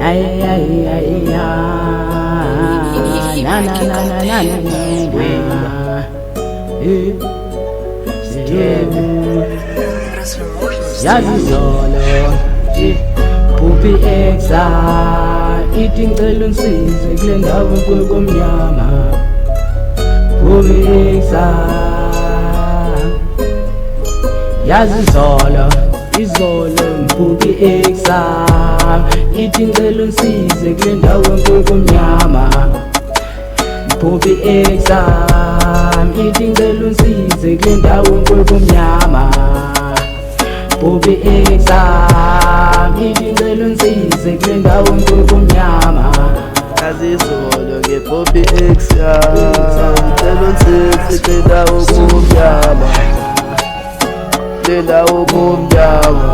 ay ay ay na na na na yazizolo Pupi exa eating celun size kule ndawo komnyama Pupi exa yazizolo izolo Pupi exa eating celun size kule ndawo komnyama Pupi exa eating celun size kule ndawo komnyama Pupi exam, idingelo nsize kule ndawo komnyama Yazizolo ngePupi exam, idingelo nsize kule ndawo komnyama Kule ndawo komnyama,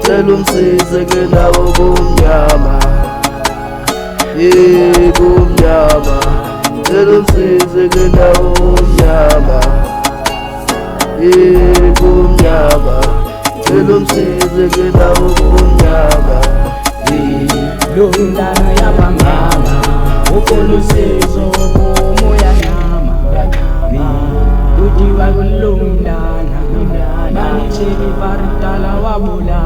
idingelo nsize kule ndawo komnyama komnyama, idingelo nsize kule ndawo komnyama komnyama Celum size kule ndawo komnyama Lungana yabangama ukolusizo kumoya nyama Udiwa kulungana Manicheli varitala wabula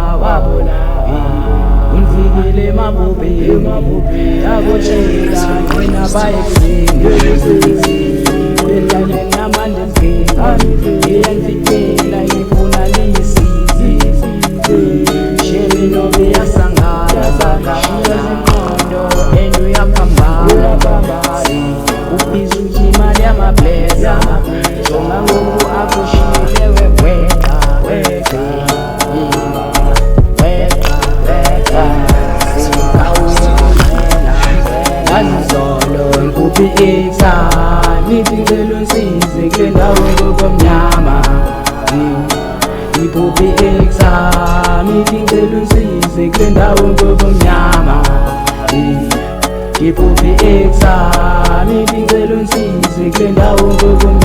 Unfikile mabubi Agochela nina bayeksini Bendale namandezina Iyanfikela ifuna lisi Shemi nobe yasangala Yazikondo enu yapambala Upizu jimali ya mableza Songa ngungu akushilewe weka Yazizolo Pupi exa Nidingelo nsize kule ndawo komnyama Pupi exam, idingelo nsize kule ndawo komnyama Pupi exam, idingelo nsize kule ndawo komnyama